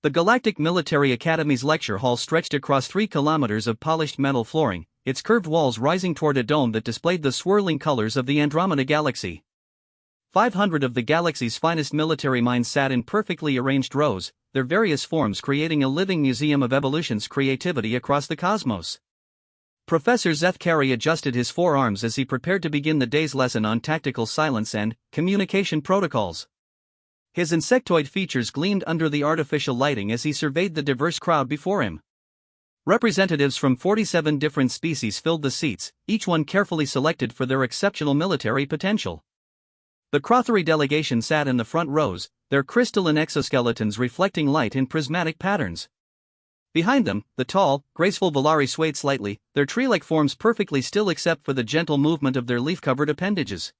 The Galactic Military Academy's lecture hall stretched across 3 kilometers of polished metal flooring, its curved walls rising toward a dome that displayed the swirling colors of the Andromeda Galaxy. 500 of the galaxy's finest military minds sat in perfectly arranged rows, their various forms creating a living museum of evolution's creativity across the cosmos. Professor Zethkari adjusted his forearms as he prepared to begin the day's lesson on tactical silence and communication protocols. His insectoid features gleamed under the artificial lighting as he surveyed the diverse crowd before him. Representatives from 47 different species filled the seats, each one carefully selected for their exceptional military potential. The Crothery delegation sat in the front rows, their crystalline exoskeletons reflecting light in prismatic patterns. Behind them, the tall, graceful Volari swayed slightly, their tree-like forms perfectly still except for the gentle movement of their leaf-covered appendages.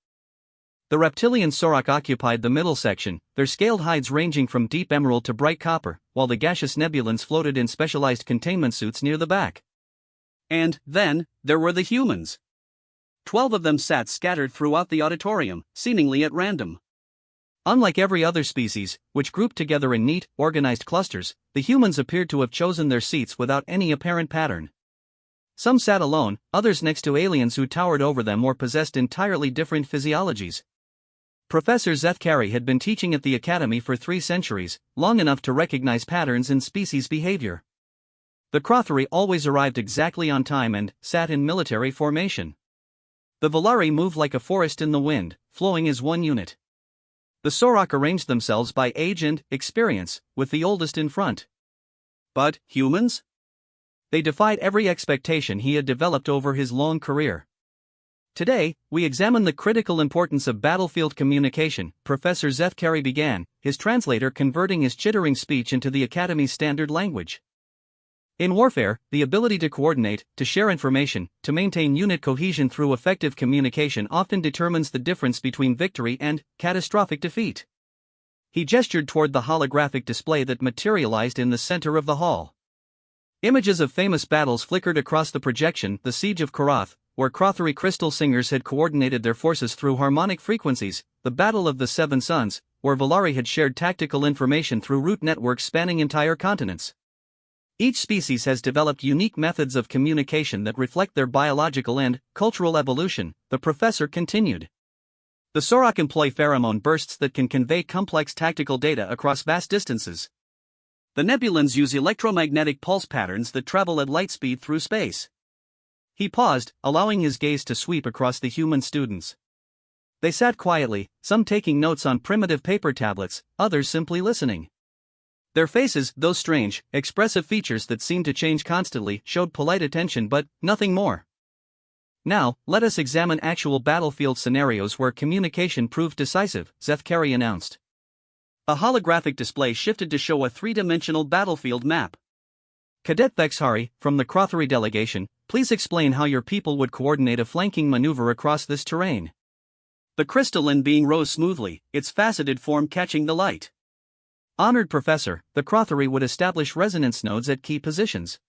The reptilian Sorok occupied the middle section, their scaled hides ranging from deep emerald to bright copper, while the gaseous nebulans floated in specialized containment suits near the back. And then, there were the humans. 12 of them sat scattered throughout the auditorium, seemingly at random. Unlike every other species, which grouped together in neat, organized clusters, the humans appeared to have chosen their seats without any apparent pattern. Some sat alone, others next to aliens who towered over them or possessed entirely different physiologies. Professor Zethkari had been teaching at the academy for 3 centuries, long enough to recognize patterns in species behavior. The Crothery always arrived exactly on time and sat in military formation. The Volari moved like a forest in the wind, flowing as one unit. The Sorok arranged themselves by age and experience, with the oldest in front. But humans? They defied every expectation he had developed over his long career. Today, we examine the critical importance of battlefield communication, Professor Zethkari began, his translator converting his chittering speech into the Academy's standard language. In warfare, the ability to coordinate, to share information, to maintain unit cohesion through effective communication often determines the difference between victory and catastrophic defeat. He gestured toward the holographic display that materialized in the center of the hall. Images of famous battles flickered across the projection, the Siege of Karath, where Crothery crystal singers had coordinated their forces through harmonic frequencies, the Battle of the Seven Suns, where Volari had shared tactical information through root networks spanning entire continents. Each species has developed unique methods of communication that reflect their biological and cultural evolution, the professor continued. The Sorok employ pheromone bursts that can convey complex tactical data across vast distances. The Nebulans use electromagnetic pulse patterns that travel at light speed through space. He paused, allowing his gaze to sweep across the human students. They sat quietly, some taking notes on primitive paper tablets, others simply listening. Their faces, though strange, expressive features that seemed to change constantly, showed polite attention but nothing more. Now, let us examine actual battlefield scenarios where communication proved decisive, Zethkari announced. A holographic display shifted to show a 3-dimensional battlefield map. Cadet Vexhari, from the Crothery delegation, please explain how your people would coordinate a flanking maneuver across this terrain. The crystalline being rose smoothly, its faceted form catching the light. Honored Professor, the Crothery would establish resonance nodes at key positions.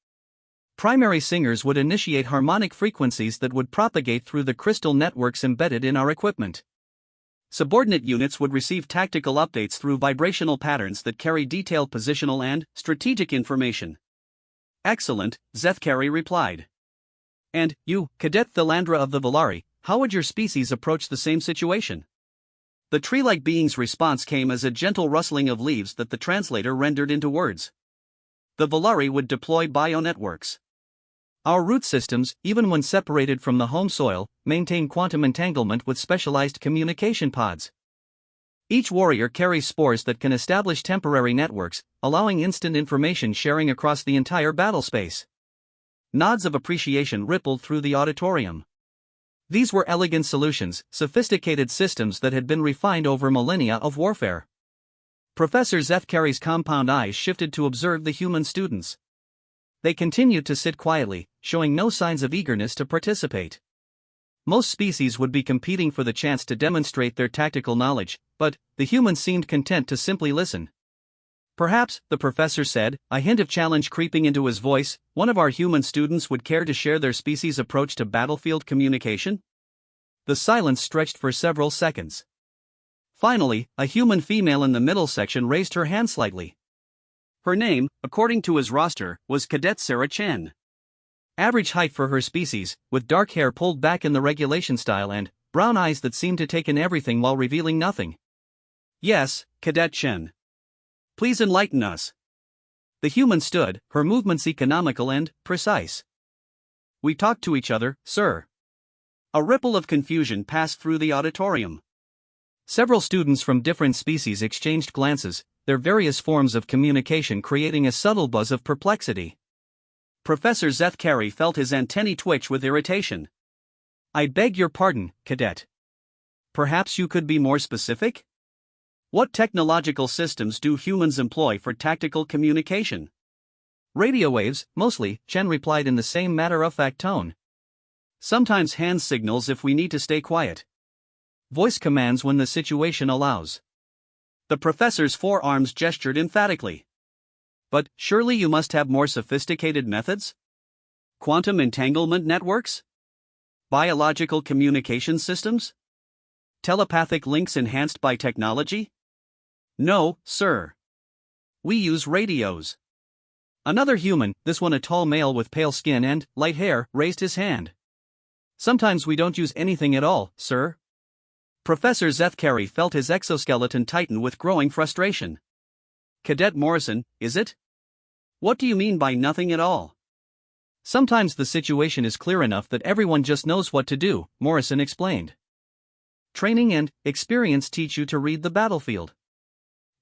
Primary singers would initiate harmonic frequencies that would propagate through the crystal networks embedded in our equipment. Subordinate units would receive tactical updates through vibrational patterns that carry detailed positional and strategic information. Excellent, Zethkari replied. And you, Cadet Thilandra of the Volari, how would your species approach the same situation? The tree-like being's response came as a gentle rustling of leaves that the translator rendered into words. The Volari would deploy bionetworks. Our root systems, even when separated from the home soil, maintain quantum entanglement with specialized communication pods. Each warrior carries spores that can establish temporary networks, allowing instant information sharing across the entire battle space. Nods of appreciation rippled through the auditorium. These were elegant solutions, sophisticated systems that had been refined over millennia of warfare. Professor Zethkari's compound eyes shifted to observe the human students. They continued to sit quietly, showing no signs of eagerness to participate. Most species would be competing for the chance to demonstrate their tactical knowledge, but the humans seemed content to simply listen. Perhaps, the professor said, a hint of challenge creeping into his voice, one of our human students would care to share their species' approach to battlefield communication? The silence stretched for several seconds. Finally, a human female in the middle section raised her hand slightly. Her name, according to his roster, was Cadet Sarah Chen. Average height for her species, with dark hair pulled back in the regulation style and brown eyes that seemed to take in everything while revealing nothing. Yes, Cadet Chen. Please enlighten us. The human stood, her movements economical and precise. We talked to each other, sir. A ripple of confusion passed through the auditorium. Several students from different species exchanged glances, their various forms of communication creating a subtle buzz of perplexity. Professor Zethkari felt his antennae twitch with irritation. I beg your pardon, Cadet. Perhaps you could be more specific? What technological systems do humans employ for tactical communication? Radio waves, mostly, Chen replied in the same matter-of-fact tone. Sometimes hand signals if we need to stay quiet. Voice commands when the situation allows. The professor's forearms gestured emphatically. But surely you must have more sophisticated methods? Quantum entanglement networks? Biological communication systems? Telepathic links enhanced by technology? No, sir. We use radios. Another human, this one a tall male with pale skin and light hair, raised his hand. Sometimes we don't use anything at all, sir. Professor Zethkari felt his exoskeleton tighten with growing frustration. Cadet Morrison, is it? What do you mean by nothing at all? Sometimes the situation is clear enough that everyone just knows what to do, Morrison explained. Training and experience teach you to read the battlefield.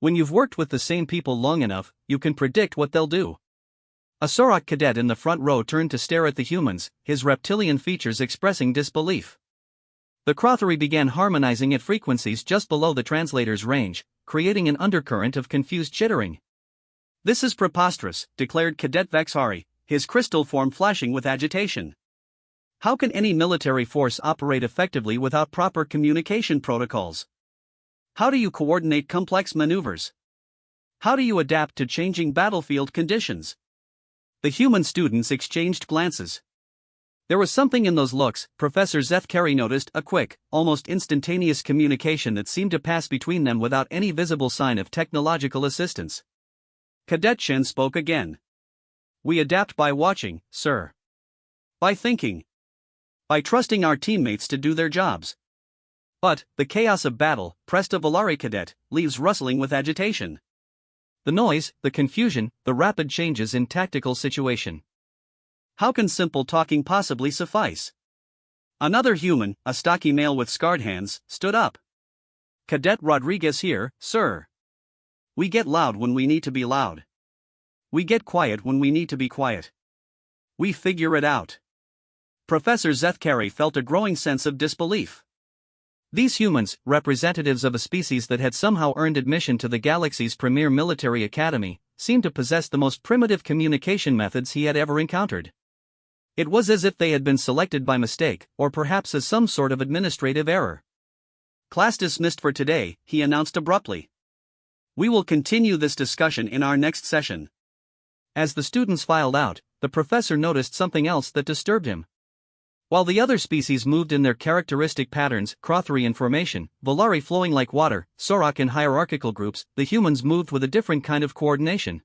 When you've worked with the same people long enough, you can predict what they'll do. A Sorok cadet in the front row turned to stare at the humans, his reptilian features expressing disbelief. The Crothery began harmonizing at frequencies just below the translator's range, creating an undercurrent of confused chittering. This is preposterous, declared Cadet Vexhari, his crystal form flashing with agitation. How can any military force operate effectively without proper communication protocols? How do you coordinate complex maneuvers? How do you adapt to changing battlefield conditions? The human students exchanged glances. There was something in those looks. Professor Zethkari noticed, a quick, almost instantaneous communication that seemed to pass between them without any visible sign of technological assistance. Cadet Chen spoke again. We adapt by watching, sir. By thinking. By trusting our teammates to do their jobs. But, the chaos of battle, pressed a Volari cadet, leaves rustling with agitation. The noise, the confusion, the rapid changes in tactical situation. How can simple talking possibly suffice? Another human, a stocky male with scarred hands, stood up. Cadet Rodriguez here, sir. We get loud when we need to be loud. We get quiet when we need to be quiet. We figure it out. Professor Zethkari felt a growing sense of disbelief. These humans, representatives of a species that had somehow earned admission to the galaxy's premier military academy, seemed to possess the most primitive communication methods he had ever encountered. It was as if they had been selected by mistake, or perhaps as some sort of administrative error. Class dismissed for today, he announced abruptly. We will continue this discussion in our next session. As the students filed out, the professor noticed something else that disturbed him. While the other species moved in their characteristic patterns, Crothery in formation, Volari flowing like water, Sorok in hierarchical groups, the humans moved with a different kind of coordination.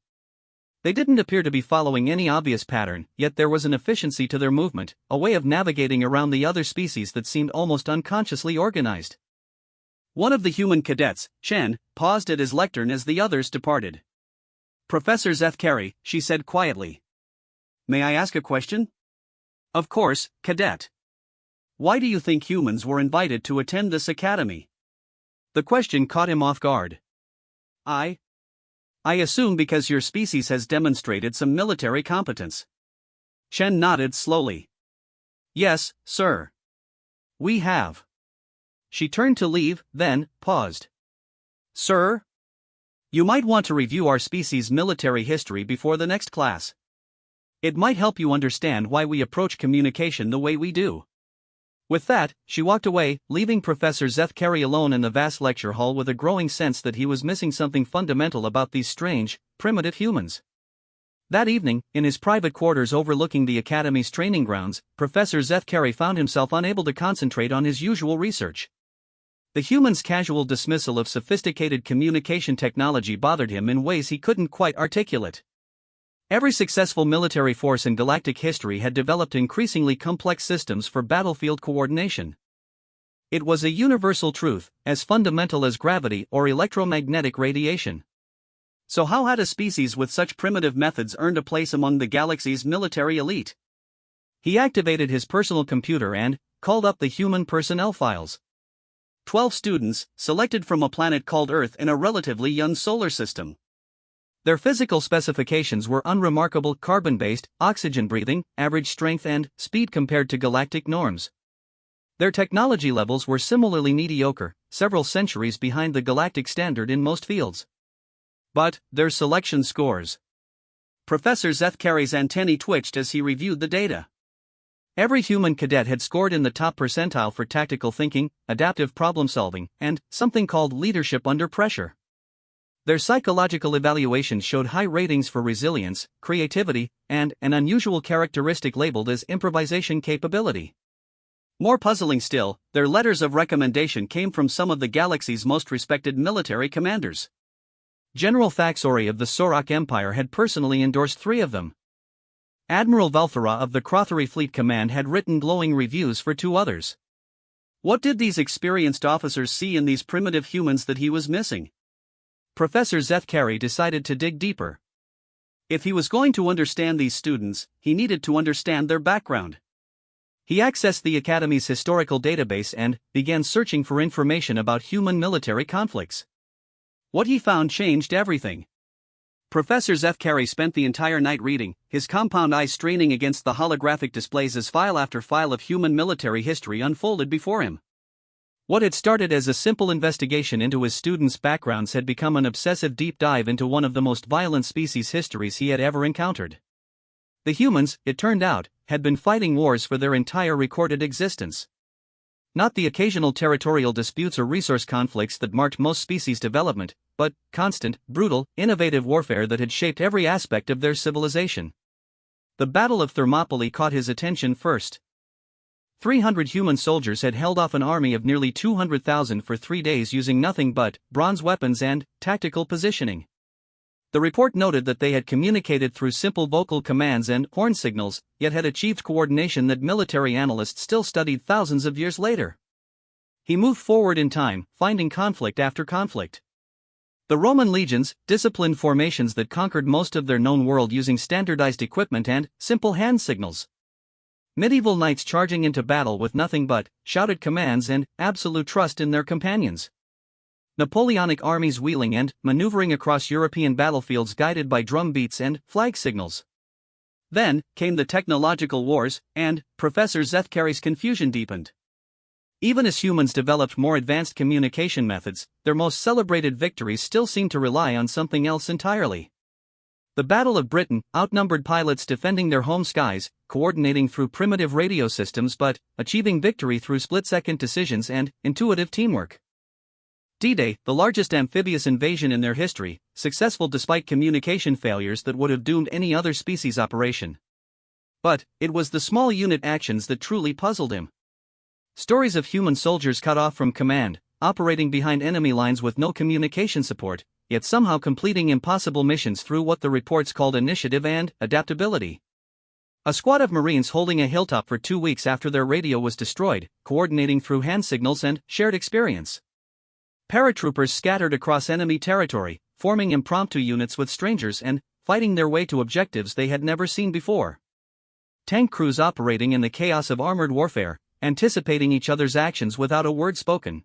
They didn't appear to be following any obvious pattern, yet there was an efficiency to their movement, a way of navigating around the other species that seemed almost unconsciously organized. One of the human cadets, Chen, paused at his lectern as the others departed. Professor Zethkari, she said quietly. May I ask a question? Of course, cadet. Why do you think humans were invited to attend this academy? The question caught him off guard. I assume because your species has demonstrated some military competence. Chen nodded slowly. Yes, sir. We have. She turned to leave, then paused. Sir? You might want to review our species' military history before the next class. It might help you understand why we approach communication the way we do. With that, she walked away, leaving Professor Zethkari alone in the vast lecture hall with a growing sense that he was missing something fundamental about these strange, primitive humans. That evening, in his private quarters overlooking the Academy's training grounds, Professor Zethkari found himself unable to concentrate on his usual research. The humans' casual dismissal of sophisticated communication technology bothered him in ways he couldn't quite articulate. Every successful military force in galactic history had developed increasingly complex systems for battlefield coordination. It was a universal truth, as fundamental as gravity or electromagnetic radiation. So how had a species with such primitive methods earned a place among the galaxy's military elite? He activated his personal computer and called up the human personnel files. 12 students, selected from a planet called Earth in a relatively young solar system. Their physical specifications were unremarkable: carbon-based, oxygen-breathing, average strength and speed compared to galactic norms. Their technology levels were similarly mediocre, several centuries behind the galactic standard in most fields. But their selection scores. Professor Zethkari's antennae twitched as he reviewed the data. Every human cadet had scored in the top percentile for tactical thinking, adaptive problem-solving, and something called leadership under pressure. Their psychological evaluations showed high ratings for resilience, creativity, and an unusual characteristic labeled as improvisation capability. More puzzling still, their letters of recommendation came from some of the galaxy's most respected military commanders. General Thaxori of the Sorak Empire had personally endorsed 3 of them. Admiral Valthara of the Crothery Fleet Command had written glowing reviews for 2 others. What did these experienced officers see in these primitive humans that he was missing? Professor Zethkari decided to dig deeper. If he was going to understand these students, he needed to understand their background. He accessed the Academy's historical database and began searching for information about human military conflicts. What he found changed everything. Professor Zethkari spent the entire night reading, his compound eyes straining against the holographic displays as file after file of human military history unfolded before him. What had started as a simple investigation into his students' backgrounds had become an obsessive deep dive into one of the most violent species histories he had ever encountered. The humans, it turned out, had been fighting wars for their entire recorded existence. Not the occasional territorial disputes or resource conflicts that marked most species' development, but constant, brutal, innovative warfare that had shaped every aspect of their civilization. The Battle of Thermopylae caught his attention first. 300 human soldiers had held off an army of nearly 200,000 for 3 days using nothing but bronze weapons and tactical positioning. The report noted that they had communicated through simple vocal commands and horn signals, yet had achieved coordination that military analysts still studied thousands of years later. He moved forward in time, finding conflict after conflict. The Roman legions, disciplined formations that conquered most of their known world using standardized equipment and simple hand signals. Medieval knights charging into battle with nothing but shouted commands and absolute trust in their companions. Napoleonic armies wheeling and maneuvering across European battlefields guided by drum beats and flag signals. Then came the technological wars, and Professor Zethkari's confusion deepened. Even as humans developed more advanced communication methods, their most celebrated victories still seemed to rely on something else entirely. The Battle of Britain, outnumbered pilots defending their home skies, coordinating through primitive radio systems but achieving victory through split-second decisions and intuitive teamwork. D-Day, the largest amphibious invasion in their history, successful despite communication failures that would have doomed any other species operation. But it was the small unit actions that truly puzzled him. Stories of human soldiers cut off from command, operating behind enemy lines with no communication support, yet somehow completing impossible missions through what the reports called initiative and adaptability. A squad of Marines holding a hilltop for 2 weeks after their radio was destroyed, coordinating through hand signals and shared experience. Paratroopers scattered across enemy territory, forming impromptu units with strangers and fighting their way to objectives they had never seen before. Tank crews operating in the chaos of armored warfare, anticipating each other's actions without a word spoken.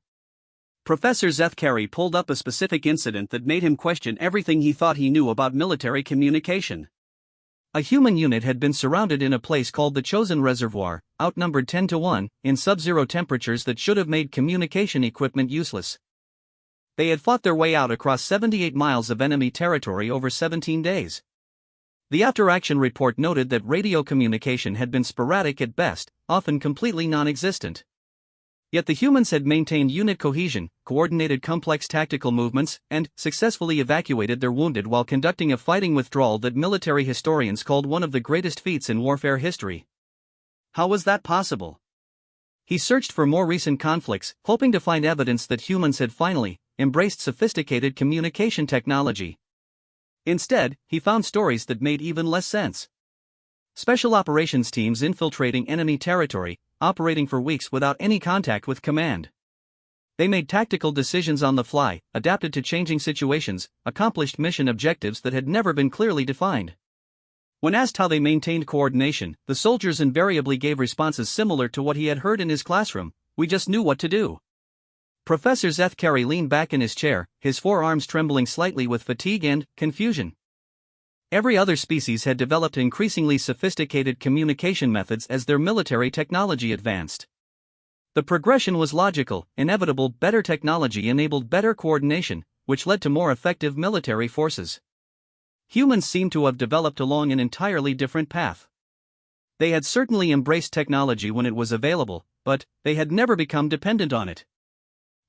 Professor Zethkari pulled up a specific incident that made him question everything he thought he knew about military communication. A human unit had been surrounded in a place called the Chosen Reservoir, outnumbered 10-1, in sub-zero temperatures that should have made communication equipment useless. They had fought their way out across 78 miles of enemy territory over 17 days. The after-action report noted that radio communication had been sporadic at best, often completely non-existent. Yet the humans had maintained unit cohesion, coordinated complex tactical movements, and successfully evacuated their wounded while conducting a fighting withdrawal that military historians called one of the greatest feats in warfare history. How was that possible? He searched for more recent conflicts, hoping to find evidence that humans had finally embraced sophisticated communication technology. Instead, he found stories that made even less sense. Special operations teams infiltrating enemy territory, operating for weeks without any contact with command. They made tactical decisions on the fly, adapted to changing situations, accomplished mission objectives that had never been clearly defined. When asked how they maintained coordination, the soldiers invariably gave responses similar to what he had heard in his classroom: "We just knew what to do." Professor Zethkari leaned back in his chair, his forearms trembling slightly with fatigue and confusion. Every other species had developed increasingly sophisticated communication methods as their military technology advanced. The progression was logical, inevitable. Better technology enabled better coordination, which led to more effective military forces. Humans seemed to have developed along an entirely different path. They had certainly embraced technology when it was available, but they had never become dependent on it.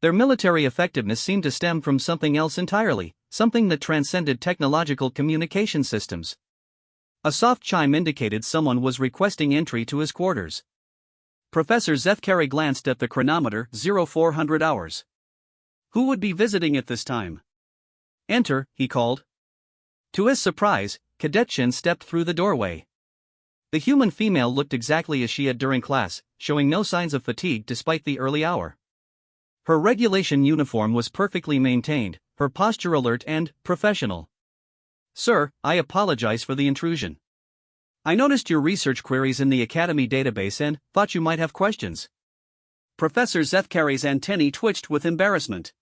Their military effectiveness seemed to stem from something else entirely, something that transcended technological communication systems. A soft chime indicated someone was requesting entry to his quarters. Professor Zethkari glanced at the chronometer: 0400 hours. Who would be visiting at this time? "Enter," he called. To his surprise, Cadet Chen stepped through the doorway. The human female looked exactly as she had during class, showing no signs of fatigue despite the early hour. Her regulation uniform was perfectly maintained, her posture alert and professional. "Sir, I apologize for the intrusion. I noticed your research queries in the Academy database and thought you might have questions." Professor Zethkari's antennae twitched with embarrassment.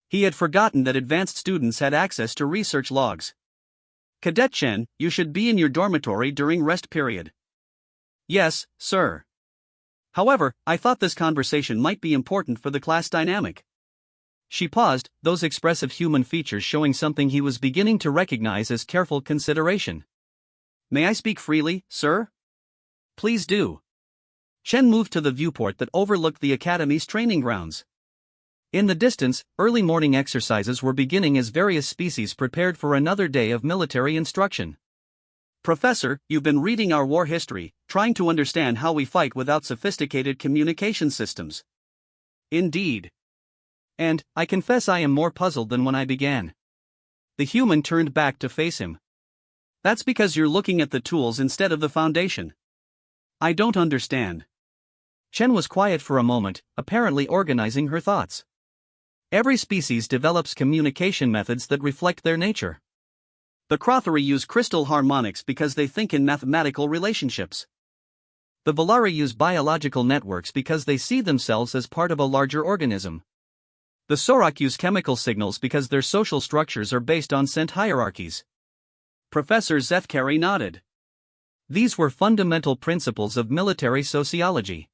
He had forgotten that advanced students had access to research logs. "Cadet Chen, you should be in your dormitory during rest period." "Yes, sir. However, I thought this conversation might be important for the class dynamic." She paused, those expressive human features showing something he was beginning to recognize as careful consideration. "May I speak freely, sir?" "Please do." Chen moved to the viewport that overlooked the Academy's training grounds. In the distance, early morning exercises were beginning as various species prepared for another day of military instruction. "Professor, you've been reading our war history, trying to understand how we fight without sophisticated communication systems." "Indeed. And, I confess I am more puzzled than when I began." The human turned back to face him. "That's because you're looking at the tools instead of the foundation." "I don't understand." Chen was quiet for a moment, apparently organizing her thoughts. Every species develops communication methods that reflect their nature. The Crothari use crystal harmonics because they think in mathematical relationships. The Valari use biological networks because they see themselves as part of a larger organism. The Sorok use chemical signals because their social structures are based on scent hierarchies. Professor Zethkari nodded. These were fundamental principles of military sociology.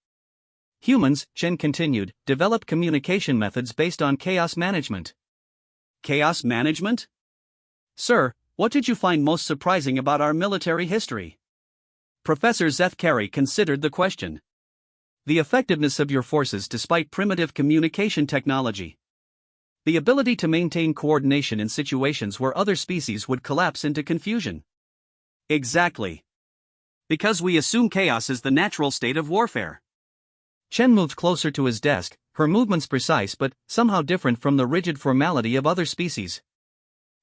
Humans, Chen continued, develop communication methods based on chaos management. Chaos management? Sir, what did you find most surprising about our military history? Professor Zethkari considered the question. The effectiveness of your forces despite primitive communication technology. The ability to maintain coordination in situations where other species would collapse into confusion. Exactly. Because we assume chaos is the natural state of warfare. Chen moved closer to his desk, her movements precise but somehow different from the rigid formality of other species.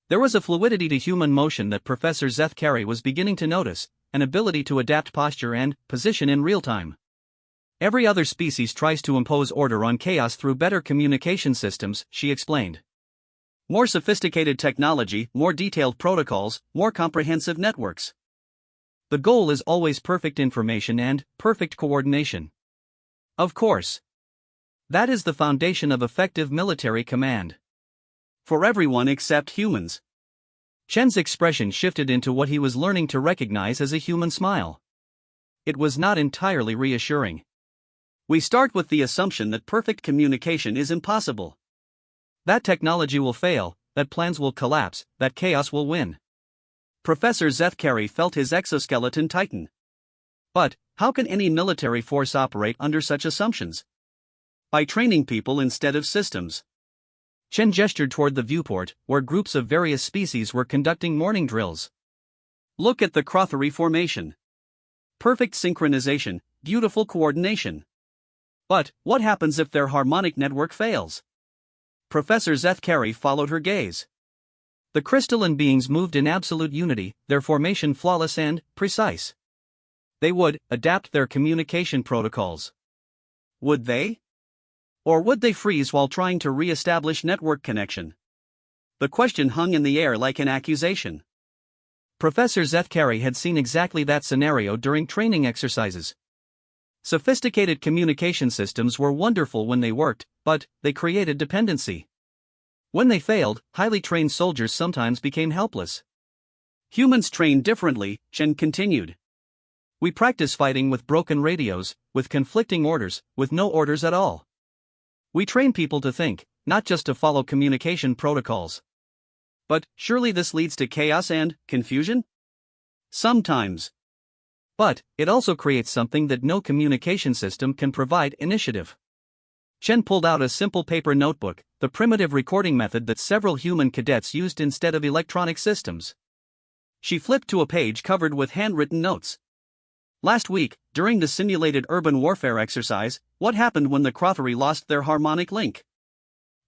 There was a fluidity to human motion that Professor Zethkari was beginning to notice, an ability to adapt posture and position in real time. Every other species tries to impose order on chaos through better communication systems, she explained. More sophisticated technology, more detailed protocols, more comprehensive networks. The goal is always perfect information and perfect coordination. Of course. That is the foundation of effective military command. For everyone except humans. Chen's expression shifted into what he was learning to recognize as a human smile. It was not entirely reassuring. We start with the assumption that perfect communication is impossible. That technology will fail, that plans will collapse, that chaos will win. Professor Zethkari felt his exoskeleton tighten. But, how can any military force operate under such assumptions? By training people instead of systems. Chen gestured toward the viewport, where groups of various species were conducting morning drills. Look at the Crothari formation. Perfect synchronization, beautiful coordination. But what happens if their harmonic network fails? Professor Zethkari followed her gaze. The crystalline beings moved in absolute unity, their formation flawless and precise. They would adapt their communication protocols. Would they? Or would they freeze while trying to re-establish network connection? The question hung in the air like an accusation. Professor Zethkari had seen exactly that scenario during training exercises. Sophisticated communication systems were wonderful when they worked, but they created dependency. When they failed, highly trained soldiers sometimes became helpless. Humans train differently, Chen continued. We practice fighting with broken radios, with conflicting orders, with no orders at all. We train people to think, not just to follow communication protocols. But surely this leads to chaos and confusion? Sometimes. But it also creates something that no communication system can provide: initiative. Chen pulled out a simple paper notebook, the primitive recording method that several human cadets used instead of electronic systems. She flipped to a page covered with handwritten notes. Last week, during the simulated urban warfare exercise, what happened when the Crothery lost their harmonic link?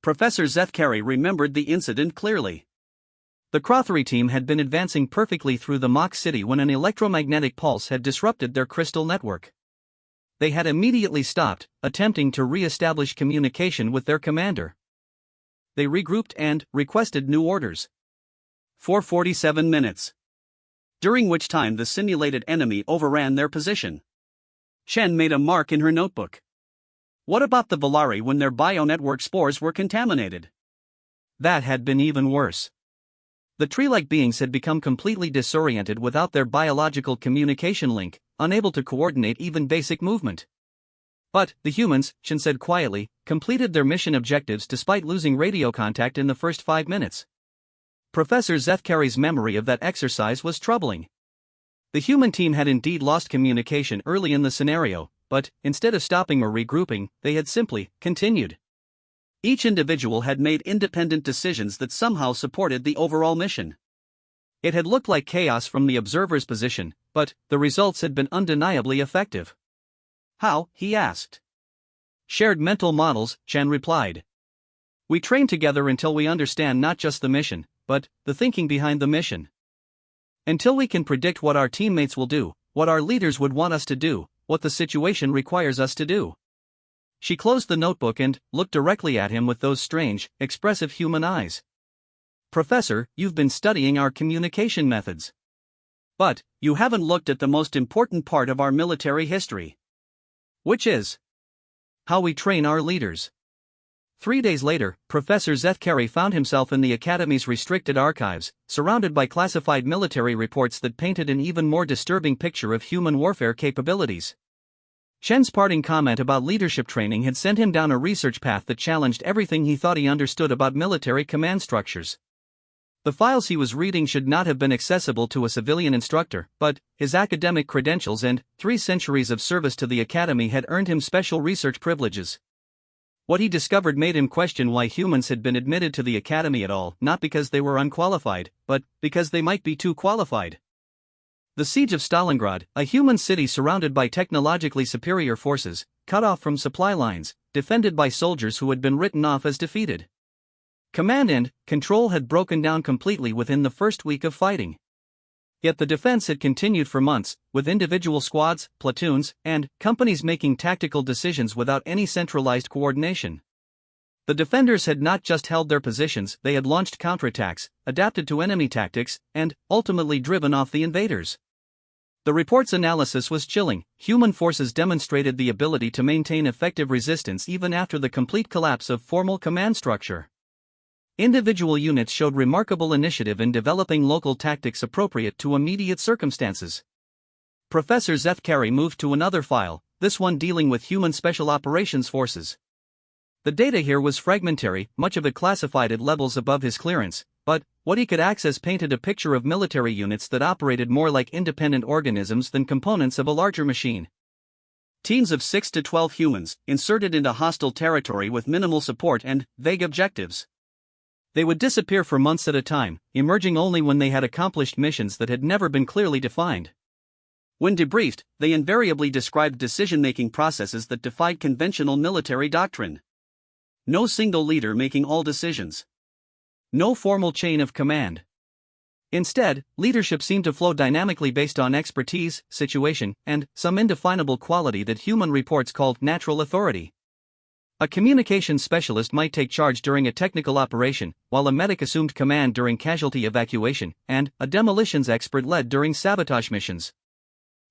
Professor Zethkari remembered the incident clearly. The Crothery team had been advancing perfectly through the mock city when an electromagnetic pulse had disrupted their crystal network. They had immediately stopped, attempting to re-establish communication with their commander. They regrouped and requested new orders. For 47 minutes. During which time the simulated enemy overran their position. Chen made a mark in her notebook. What about the Volari when their bionetwork spores were contaminated? That had been even worse. The tree-like beings had become completely disoriented without their biological communication link, unable to coordinate even basic movement. But the humans, Chen said quietly, completed their mission objectives despite losing radio contact in the first 5 minutes. Professor Zethkari's memory of that exercise was troubling. The human team had indeed lost communication early in the scenario, but instead of stopping or regrouping, they had simply continued. Each individual had made independent decisions that somehow supported the overall mission. It had looked like chaos from the observer's position, but the results had been undeniably effective. How? He asked. Shared mental models, Chen replied. We train together until we understand not just the mission, but the thinking behind the mission. Until we can predict what our teammates will do, what our leaders would want us to do, what the situation requires us to do. She closed the notebook and looked directly at him with those strange, expressive human eyes. Professor, you've been studying our communication methods. But you haven't looked at the most important part of our military history. Which is how we train our leaders. 3 days later, Professor Zethkari found himself in the Academy's restricted archives, surrounded by classified military reports that painted an even more disturbing picture of human warfare capabilities. Chen's parting comment about leadership training had sent him down a research path that challenged everything he thought he understood about military command structures. The files he was reading should not have been accessible to a civilian instructor, but his academic credentials and 3 centuries of service to the Academy had earned him special research privileges. What he discovered made him question why humans had been admitted to the Academy at all, not because they were unqualified, but because they might be too qualified. The siege of Stalingrad, a human city surrounded by technologically superior forces, cut off from supply lines, defended by soldiers who had been written off as defeated. Command and control had broken down completely within the first week of fighting. Yet the defense had continued for months, with individual squads, platoons, and companies making tactical decisions without any centralized coordination. The defenders had not just held their positions, they had launched counterattacks, adapted to enemy tactics, and ultimately driven off the invaders. The report's analysis was chilling. Human forces demonstrated the ability to maintain effective resistance even after the complete collapse of formal command structure. Individual units showed remarkable initiative in developing local tactics appropriate to immediate circumstances. Professor Zethkari moved to another file, this one dealing with human special operations forces. The data here was fragmentary, much of it classified at levels above his clearance, but what he could access painted a picture of military units that operated more like independent organisms than components of a larger machine. Teams of 6 to 12 humans, inserted into hostile territory with minimal support and vague objectives. They would disappear for months at a time, emerging only when they had accomplished missions that had never been clearly defined. When debriefed, they invariably described decision-making processes that defied conventional military doctrine. No single leader making all decisions. No formal chain of command. Instead, leadership seemed to flow dynamically based on expertise, situation, and some indefinable quality that human reports called natural authority. A communications specialist might take charge during a technical operation, while a medic assumed command during casualty evacuation, and a demolitions expert led during sabotage missions.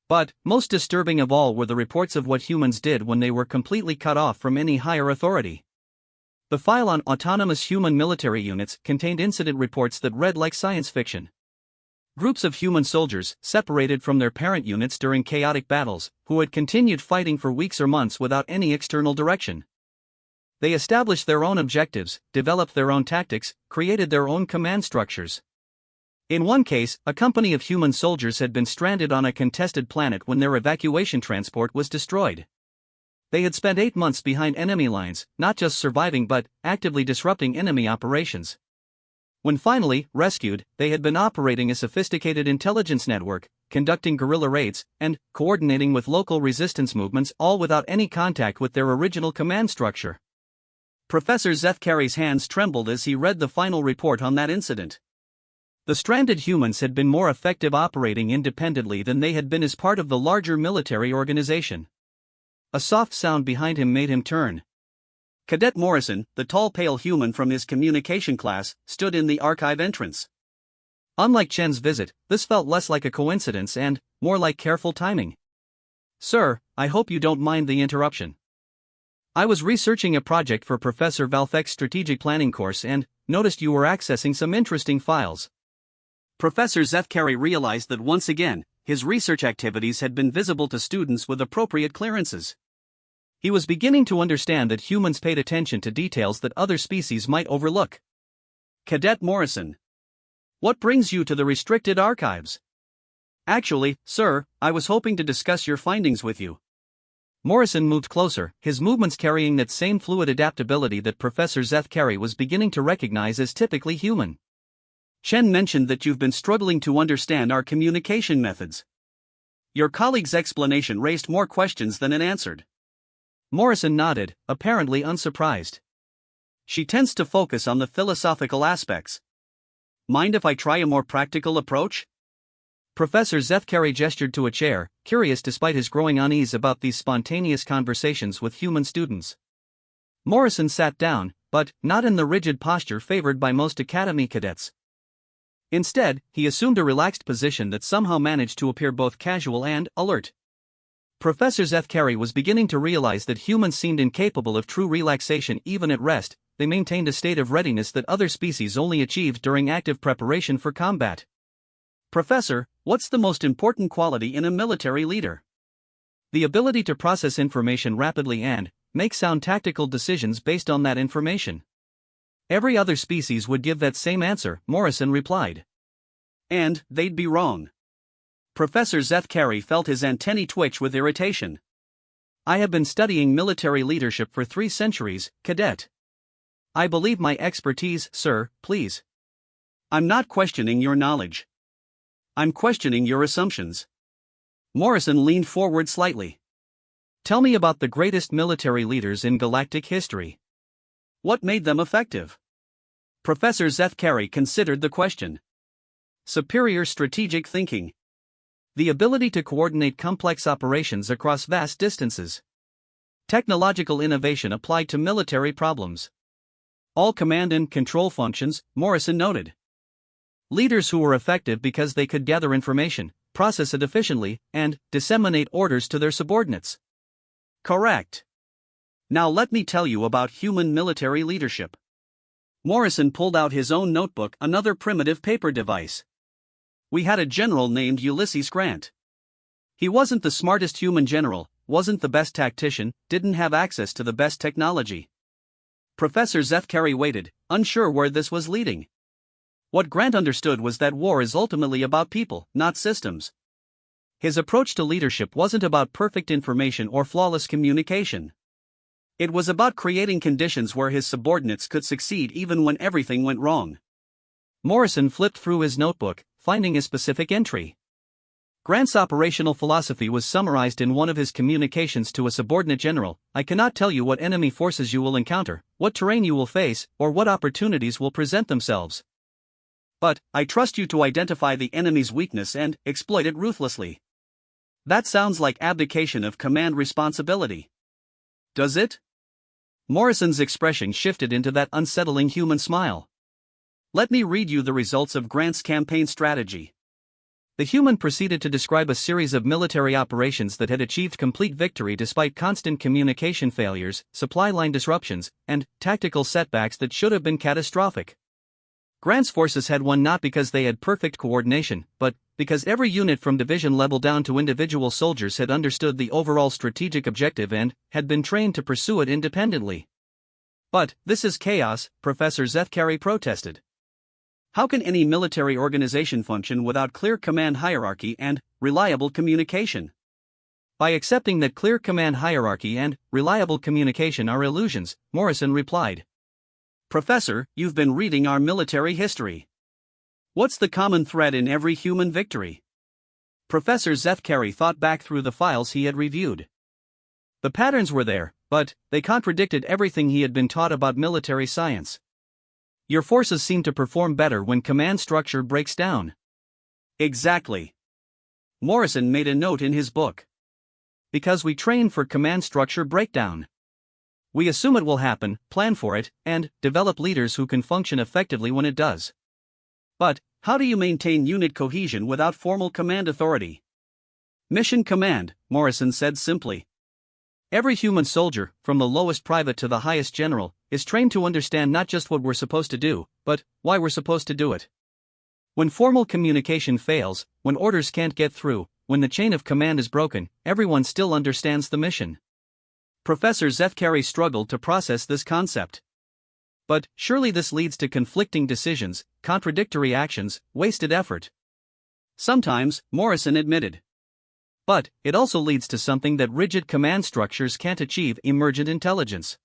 But, most disturbing of all were the reports of what humans did when they were completely cut off from any higher authority. The file on autonomous human military units contained incident reports that read like science fiction. Groups of human soldiers, separated from their parent units during chaotic battles, who had continued fighting for weeks or months without any external direction. They established their own objectives, developed their own tactics, created their own command structures. In one case, a company of human soldiers had been stranded on a contested planet when their evacuation transport was destroyed. They had spent 8 months behind enemy lines, not just surviving but actively disrupting enemy operations. When finally rescued, they had been operating a sophisticated intelligence network, conducting guerrilla raids, and coordinating with local resistance movements, all without any contact with their original command structure. Professor Zethkari's hands trembled as he read the final report on that incident. The stranded humans had been more effective operating independently than they had been as part of the larger military organization. A soft sound behind him made him turn. Cadet Morrison, the tall pale human from his communication class, stood in the archive entrance. Unlike Chen's visit, this felt less like a coincidence and more like careful timing. "Sir, I hope you don't mind the interruption. I was researching a project for Professor Valthek's strategic planning course and noticed you were accessing some interesting files." Professor Zethkari realized that once again, his research activities had been visible to students with appropriate clearances. He was beginning to understand that humans paid attention to details that other species might overlook. "Cadet Morrison, what brings you to the restricted archives?" "Actually, sir, I was hoping to discuss your findings with you." Morrison moved closer, his movements carrying that same fluid adaptability that Professor Zethkari was beginning to recognize as typically human. "Chen mentioned that you've been struggling to understand our communication methods." Your colleague's explanation raised more questions than it answered. Morrison nodded, apparently unsurprised. "She tends to focus on the philosophical aspects. Mind if I try a more practical approach?" Professor Zethkari gestured to a chair, curious despite his growing unease about these spontaneous conversations with human students. Morrison sat down, but not in the rigid posture favored by most academy cadets. Instead, he assumed a relaxed position that somehow managed to appear both casual and alert. Professor Zethkari was beginning to realize that humans seemed incapable of true relaxation even at rest. They maintained a state of readiness that other species only achieved during active preparation for combat. "Professor, what's the most important quality in a military leader?" "The ability to process information rapidly and make sound tactical decisions based on that information." "Every other species would give that same answer," Morrison replied. "And they'd be wrong." Professor Zethkari felt his antennae twitch with irritation. "I have been studying military leadership for 3 centuries, cadet. I believe my expertise, sir, please." "I'm not questioning your knowledge. I'm questioning your assumptions." Morrison leaned forward slightly. "Tell me about the greatest military leaders in galactic history. What made them effective?" Professor Zethkari considered the question. "Superior strategic thinking. The ability to coordinate complex operations across vast distances. Technological innovation applied to military problems. All command and control functions," Morrison noted. "Leaders who were effective because they could gather information, process it efficiently, and disseminate orders to their subordinates." "Correct. Now let me tell you about human military leadership." Morrison pulled out his own notebook, another primitive paper device. "We had a general named Ulysses Grant. He wasn't the smartest human general, wasn't the best tactician, didn't have access to the best technology." Professor Zethkari waited, unsure where this was leading. What Grant understood was that war is ultimately about people, not systems. His approach to leadership wasn't about perfect information or flawless communication. It was about creating conditions where his subordinates could succeed even when everything went wrong. Morrison flipped through his notebook, finding a specific entry. Grant's operational philosophy was summarized in one of his communications to a subordinate general: "I cannot tell you what enemy forces you will encounter, what terrain you will face, or what opportunities will present themselves. But I trust you to identify the enemy's weakness and exploit it ruthlessly." That sounds like abdication of command responsibility. Does it? Morrison's expression shifted into that unsettling human smile. "Let me read you the results of Grant's campaign strategy." The human proceeded to describe a series of military operations that had achieved complete victory despite constant communication failures, supply line disruptions, and tactical setbacks that should have been catastrophic. Grant's forces had won not because they had perfect coordination, but because every unit from division level down to individual soldiers had understood the overall strategic objective and had been trained to pursue it independently. "But this is chaos," Professor Zethkari protested. "How can any military organization function without clear command hierarchy and reliable communication?" "By accepting that clear command hierarchy and reliable communication are illusions," Morrison replied. "Professor, you've been reading our military history. What's the common thread in every human victory?" Professor Zethkari thought back through the files he had reviewed. The patterns were there, but they contradicted everything he had been taught about military science. "Your forces seem to perform better when command structure breaks down." Exactly. Morrison made a note in his book. "Because we train for command structure breakdown. We assume it will happen, plan for it, and develop leaders who can function effectively when it does. But how do you maintain unit cohesion without formal command authority?" "Mission command," Morrison said simply. "Every human soldier, from the lowest private to the highest general, is trained to understand not just what we're supposed to do, but why we're supposed to do it. When formal communication fails, when orders can't get through, when the chain of command is broken, everyone still understands the mission." Professor Zethkari struggled to process this concept. "But surely this leads to conflicting decisions, contradictory actions, wasted effort." "Sometimes," Morrison admitted. "But it also leads to something that rigid command structures can't achieve: emergent intelligence."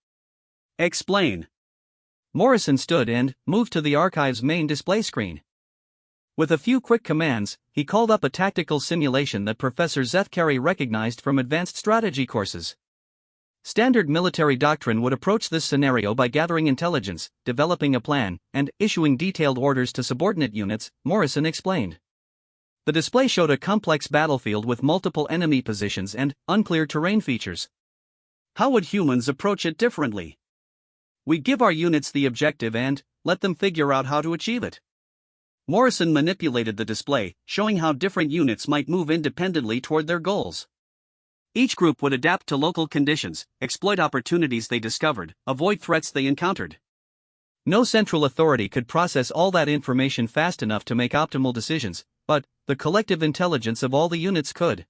"Explain." Morrison stood and moved to the archive's main display screen. With a few quick commands, he called up a tactical simulation that Professor Zethkari recognized from advanced strategy courses. Standard military doctrine would approach this scenario by gathering intelligence, developing a plan, and issuing detailed orders to subordinate units, Morrison explained. The display showed a complex battlefield with multiple enemy positions and unclear terrain features. How would humans approach it differently? We give our units the objective and let them figure out how to achieve it. Morrison manipulated the display, showing how different units might move independently toward their goals. Each group would adapt to local conditions, exploit opportunities they discovered, avoid threats they encountered. No central authority could process all that information fast enough to make optimal decisions, but the collective intelligence of all the units could.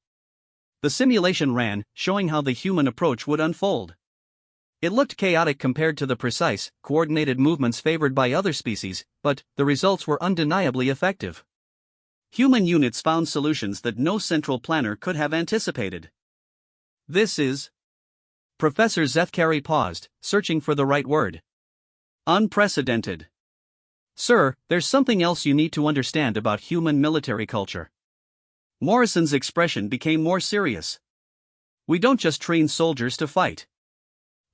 The simulation ran, showing how the human approach would unfold. It looked chaotic compared to the precise, coordinated movements favored by other species, but the results were undeniably effective. Human units found solutions that no central planner could have anticipated. This is... Professor Zethkari paused, searching for the right word. Unprecedented. "Sir, there's something else you need to understand about human military culture." Morrison's expression became more serious. "We don't just train soldiers to fight.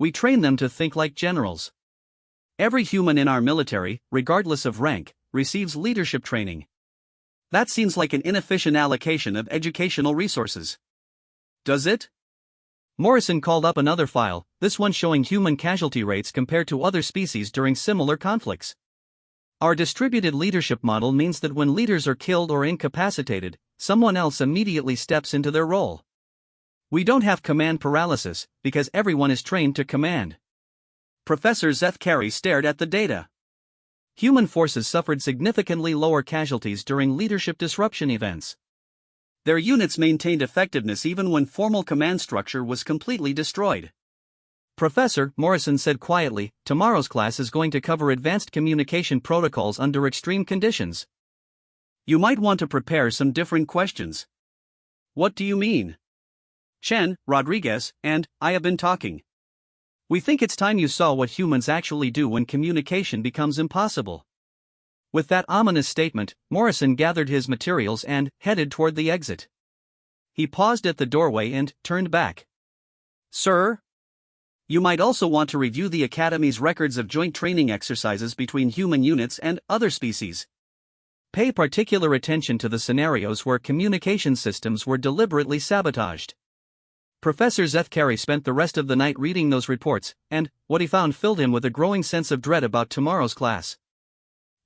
We train them to think like generals. Every human in our military, regardless of rank, receives leadership training. That seems like an inefficient allocation of educational resources. Does it?" Morrison called up another file, this one showing human casualty rates compared to other species during similar conflicts. "Our distributed leadership model means that when leaders are killed or incapacitated, someone else immediately steps into their role. We don't have command paralysis, because everyone is trained to command." Professor Zethkari stared at the data. Human forces suffered significantly lower casualties during leadership disruption events. Their units maintained effectiveness even when formal command structure was completely destroyed. "Professor," Morrison said quietly, "tomorrow's class is going to cover advanced communication protocols under extreme conditions. You might want to prepare some different questions." "What do you mean?" "Chen, Rodriguez, and I have been talking. We think it's time you saw what humans actually do when communication becomes impossible." With that ominous statement, Morrison gathered his materials and headed toward the exit. He paused at the doorway and turned back. "Sir? You might also want to review the Academy's records of joint training exercises between human units and other species. Pay particular attention to the scenarios where communication systems were deliberately sabotaged." Professor Zethkari spent the rest of the night reading those reports, and what he found filled him with a growing sense of dread about tomorrow's class.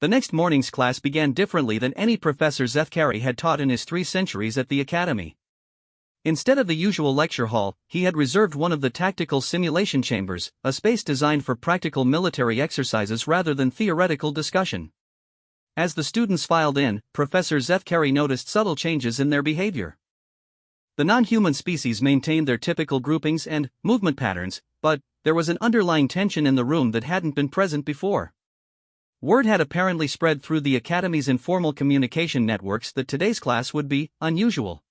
The next morning's class began differently than any Professor Zethkari had taught in his 3 centuries at the Academy. Instead of the usual lecture hall, he had reserved one of the tactical simulation chambers, a space designed for practical military exercises rather than theoretical discussion. As the students filed in, Professor Zethkari noticed subtle changes in their behavior. The non-human species maintained their typical groupings and movement patterns, but there was an underlying tension in the room that hadn't been present before. Word had apparently spread through the Academy's informal communication networks that today's class would be unusual.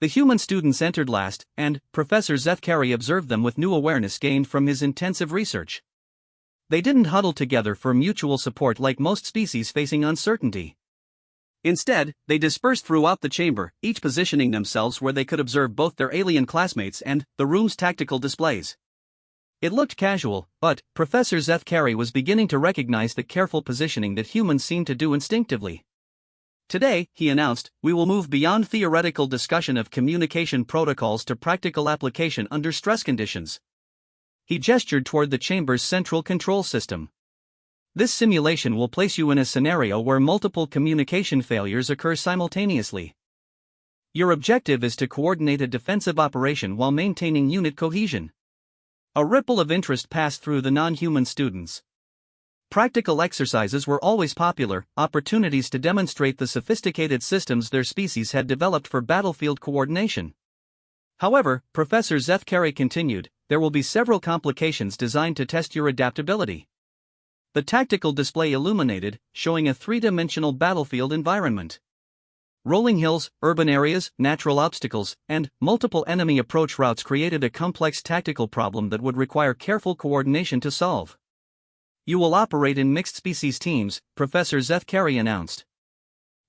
The human students entered last, and Professor Zethkari observed them with new awareness gained from his intensive research. They didn't huddle together for mutual support like most species facing uncertainty. Instead, they dispersed throughout the chamber, each positioning themselves where they could observe both their alien classmates and the room's tactical displays. It looked casual, but Professor Zethkari was beginning to recognize the careful positioning that humans seem to do instinctively. "Today," he announced, "we will move beyond theoretical discussion of communication protocols to practical application under stress conditions." He gestured toward the chamber's central control system. "This simulation will place you in a scenario where multiple communication failures occur simultaneously. Your objective is to coordinate a defensive operation while maintaining unit cohesion." A ripple of interest passed through the non-human students. Practical exercises were always popular, opportunities to demonstrate the sophisticated systems their species had developed for battlefield coordination. However, Professor Zethkari continued, there will be several complications designed to test your adaptability. The tactical display illuminated, showing a 3-dimensional battlefield environment. Rolling hills, urban areas, natural obstacles, and multiple enemy approach routes created a complex tactical problem that would require careful coordination to solve. "You will operate in mixed-species teams," Professor Zethkari announced.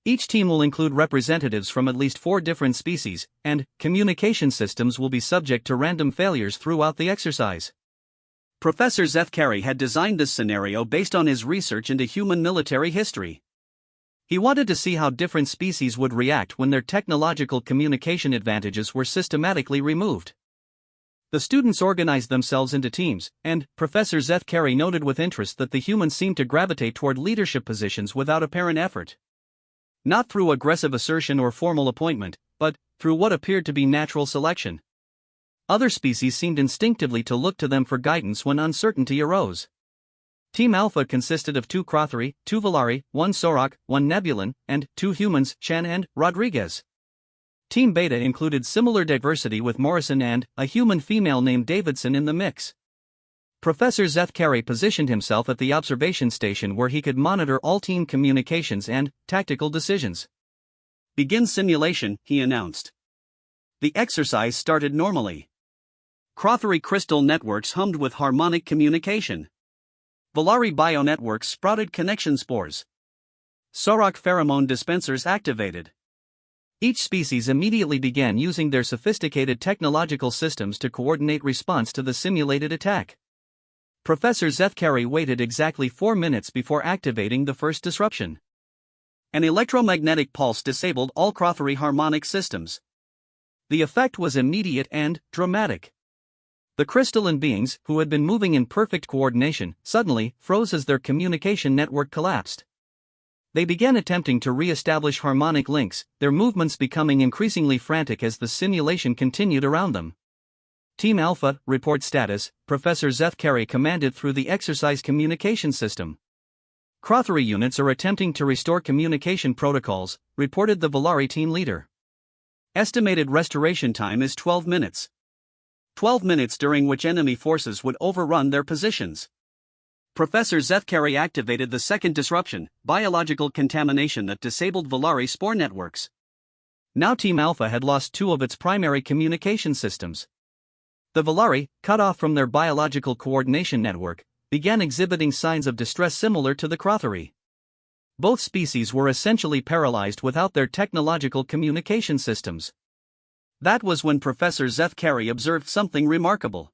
"Each team will include representatives from at least 4 different species, and communication systems will be subject to random failures throughout the exercise." Professor Zethkari had designed this scenario based on his research into human military history. He wanted to see how different species would react when their technological communication advantages were systematically removed. The students organized themselves into teams, and Professor Zethkari noted with interest that the humans seemed to gravitate toward leadership positions without apparent effort. Not through aggressive assertion or formal appointment, but through what appeared to be natural selection. Other species seemed instinctively to look to them for guidance when uncertainty arose. Team Alpha consisted of 2 Crothari, 2 Volari, 1 Sorok, 1 Nebulan, and 2 humans, Chen and Rodriguez. Team Beta included similar diversity with Morrison and a human female named Davidson in the mix. Professor Zethkari positioned himself at the observation station where he could monitor all team communications and tactical decisions. "Begin simulation," he announced. The exercise started normally. Crothari crystal networks hummed with harmonic communication. Volari bionetworks sprouted connection spores. Sorok pheromone dispensers activated. Each species immediately began using their sophisticated technological systems to coordinate response to the simulated attack. Professor Zethkari waited exactly 4 minutes before activating the first disruption. An electromagnetic pulse disabled all Crothari harmonic systems. The effect was immediate and dramatic. The crystalline beings, who had been moving in perfect coordination, suddenly froze as their communication network collapsed. They began attempting to re-establish harmonic links, their movements becoming increasingly frantic as the simulation continued around them. "Team Alpha, report status," Professor Zethkari commanded through the exercise communication system. "Crothari units are attempting to restore communication protocols," reported the Volari team leader. "Estimated restoration time is 12 minutes. 12 minutes during which enemy forces would overrun their positions." Professor Zethkari activated the second disruption, biological contamination that disabled Volari spore networks. Now Team Alpha had lost 2 of its primary communication systems. The Volari, cut off from their biological coordination network, began exhibiting signs of distress similar to the Crothari. Both species were essentially paralyzed without their technological communication systems. That was when Professor Zethkari observed something remarkable.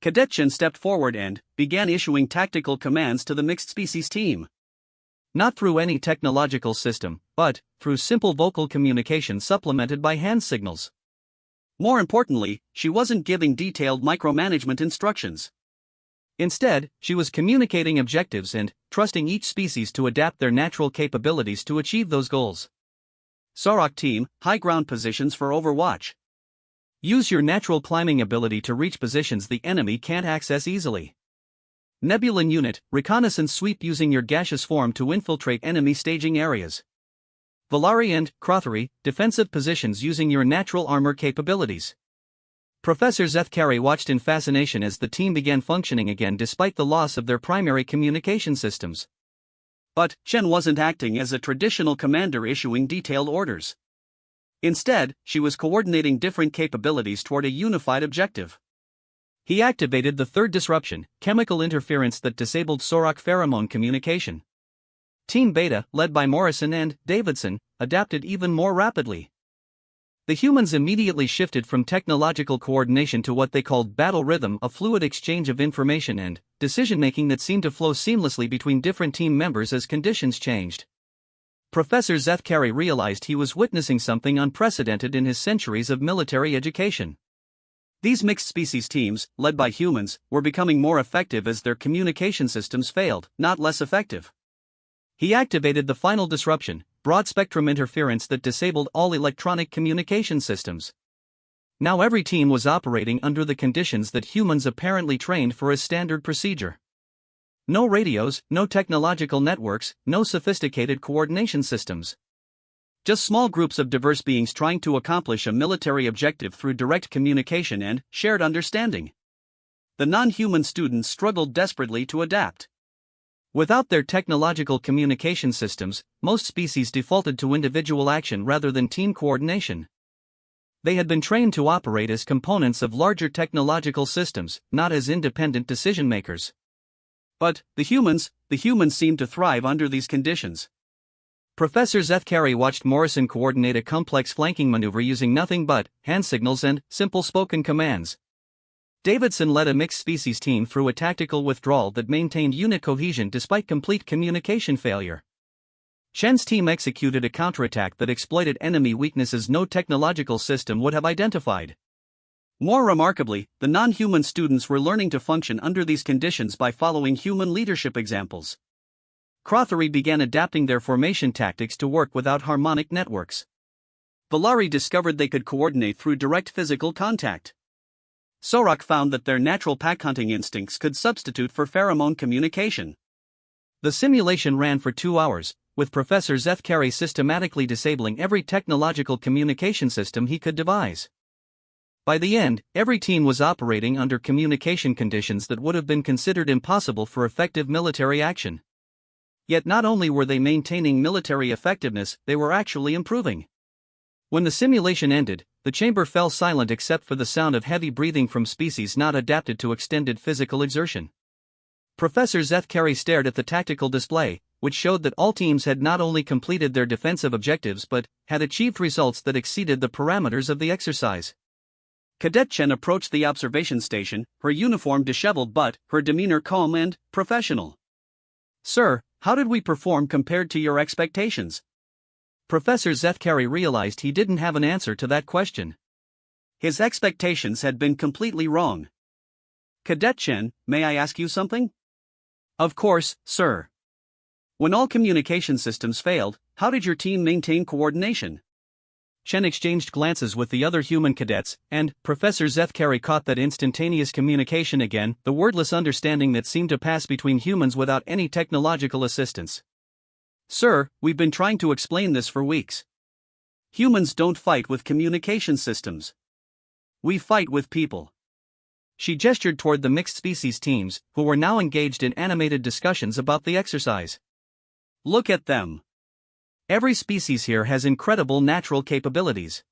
Cadet Chen stepped forward and began issuing tactical commands to the mixed species team. Not through any technological system, but through simple vocal communication supplemented by hand signals. More importantly, she wasn't giving detailed micromanagement instructions. Instead, she was communicating objectives and trusting each species to adapt their natural capabilities to achieve those goals. Sorok team, high ground positions for Overwatch. Use your natural climbing ability to reach positions the enemy can't access easily. Nebulan unit, reconnaissance sweep using your gaseous form to infiltrate enemy staging areas. Valari and Crothery, defensive positions using your natural armor capabilities. Professor Zethkari watched in fascination as the team began functioning again despite the loss of their primary communication systems. But Chen wasn't acting as a traditional commander issuing detailed orders. Instead, she was coordinating different capabilities toward a unified objective. He activated the third disruption, chemical interference that disabled Sorok pheromone communication. Team Beta, led by Morrison and Davidson, adapted even more rapidly. The humans immediately shifted from technological coordination to what they called battle rhythm, a fluid exchange of information and decision-making that seemed to flow seamlessly between different team members as conditions changed. Professor Zethkari realized he was witnessing something unprecedented in his centuries of military education. These mixed-species teams, led by humans, were becoming more effective as their communication systems failed, not less effective. He activated the final disruption, broad-spectrum interference that disabled all electronic communication systems. Now every team was operating under the conditions that humans apparently trained for as standard procedure. No radios, no technological networks, no sophisticated coordination systems. Just small groups of diverse beings trying to accomplish a military objective through direct communication and shared understanding. The non-human students struggled desperately to adapt. Without their technological communication systems, most species defaulted to individual action rather than team coordination. They had been trained to operate as components of larger technological systems, not as independent decision-makers. But the humans seemed to thrive under these conditions. Professor Zethkari watched Morrison coordinate a complex flanking maneuver using nothing but hand signals and simple spoken commands. Davidson led a mixed-species team through a tactical withdrawal that maintained unit cohesion despite complete communication failure. Chen's team executed a counterattack that exploited enemy weaknesses no technological system would have identified. More remarkably, the non-human students were learning to function under these conditions by following human leadership examples. Crothery began adapting their formation tactics to work without harmonic networks. Valari discovered they could coordinate through direct physical contact. Sorok found that their natural pack-hunting instincts could substitute for pheromone communication. The simulation ran for 2 hours, with Professor Zethkari systematically disabling every technological communication system he could devise. By the end, every team was operating under communication conditions that would have been considered impossible for effective military action. Yet not only were they maintaining military effectiveness, they were actually improving. When the simulation ended, the chamber fell silent except for the sound of heavy breathing from species not adapted to extended physical exertion. Professor Zethkari stared at the tactical display, which showed that all teams had not only completed their defensive objectives but had achieved results that exceeded the parameters of the exercise. Cadet Chen approached the observation station, her uniform disheveled but her demeanor calm and professional. "Sir, how did we perform compared to your expectations?" Professor Zethkari realized he didn't have an answer to that question. His expectations had been completely wrong. "Cadet Chen, may I ask you something?" "Of course, sir." "When all communication systems failed, how did your team maintain coordination?" Chen exchanged glances with the other human cadets, and Professor Zethkari caught that instantaneous communication again, the wordless understanding that seemed to pass between humans without any technological assistance. "Sir, we've been trying to explain this for weeks. Humans don't fight with communication systems. We fight with people." She gestured toward the mixed-species teams, who were now engaged in animated discussions about the exercise. "Look at them. Every species here has incredible natural capabilities.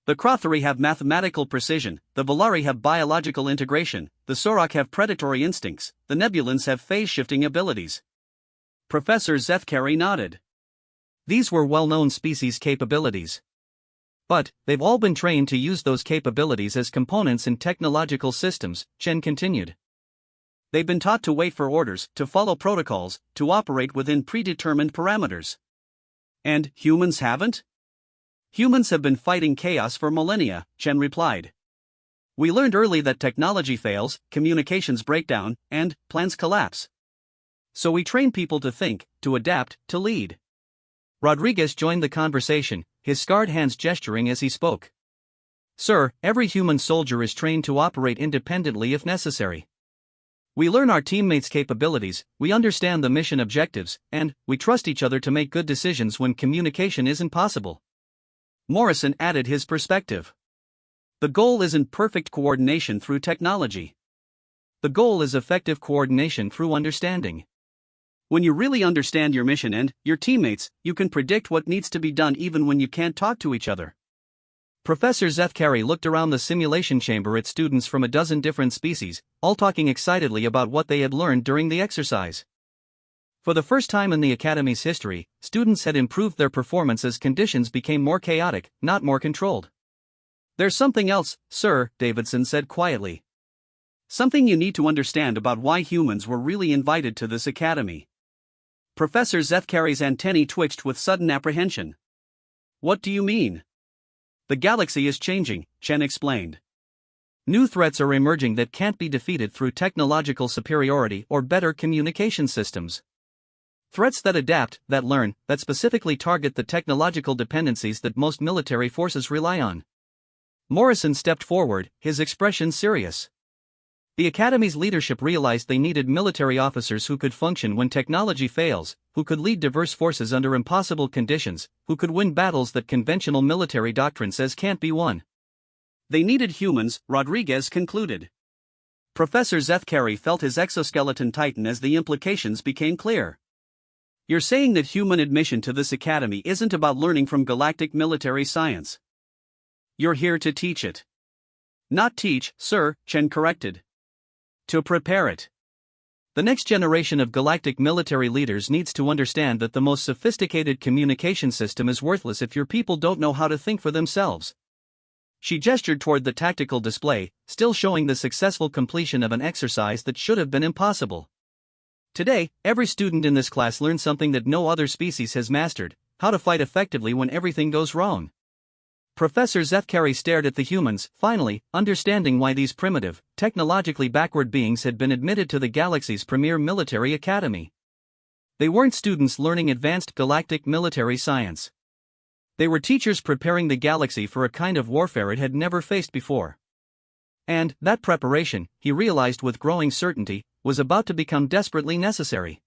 The Crothery have mathematical precision, the Valari have biological integration, the Sorok have predatory instincts, the Nebulans have phase-shifting abilities." Professor Zethkari nodded. These were well-known species capabilities. But, they've all been trained to use those capabilities as components in technological systems, Chen continued. They've been taught to wait for orders, to follow protocols, to operate within predetermined parameters. And humans haven't? Humans have been fighting chaos for millennia, Chen replied. We learned early that technology fails, communications break down, and plans collapse. So we train people to think, to adapt, to lead. Rodriguez joined the conversation, his scarred hands gesturing as he spoke. Sir, every human soldier is trained to operate independently if necessary. We learn our teammates' capabilities, we understand the mission objectives, and we trust each other to make good decisions when communication isn't possible. Morrison added his perspective. The goal isn't perfect coordination through technology. The goal is effective coordination through understanding. When you really understand your mission and your teammates, you can predict what needs to be done even when you can't talk to each other. Professor Zethkari looked around the simulation chamber at students from a dozen different species, all talking excitedly about what they had learned during the exercise. For the first time in the Academy's history, students had improved their performance as conditions became more chaotic, not more controlled. There's something else, sir, Davidson said quietly. Something you need to understand about why humans were really invited to this academy. Professor Zethkari's antennae twitched with sudden apprehension. What do you mean? The galaxy is changing, Chen explained. New threats are emerging that can't be defeated through technological superiority or better communication systems. Threats that adapt, that learn, that specifically target the technological dependencies that most military forces rely on. Morrison stepped forward, his expression serious. The Academy's leadership realized they needed military officers who could function when technology fails, who could lead diverse forces under impossible conditions, who could win battles that conventional military doctrine says can't be won. They needed humans, Rodriguez concluded. Professor Zethkari felt his exoskeleton tighten as the implications became clear. You're saying that human admission to this academy isn't about learning from galactic military science. You're here to teach it. Not teach, sir, Chen corrected. To prepare it. The next generation of galactic military leaders needs to understand that the most sophisticated communication system is worthless if your people don't know how to think for themselves. She gestured toward the tactical display, still showing the successful completion of an exercise that should have been impossible. Today, every student in this class learned something that no other species has mastered: how to fight effectively when everything goes wrong. Professor Zethkari stared at the humans, finally, understanding why these primitive, technologically backward beings had been admitted to the galaxy's premier military academy. They weren't students learning advanced galactic military science. They were teachers preparing the galaxy for a kind of warfare it had never faced before. And that preparation, he realized with growing certainty, was about to become desperately necessary.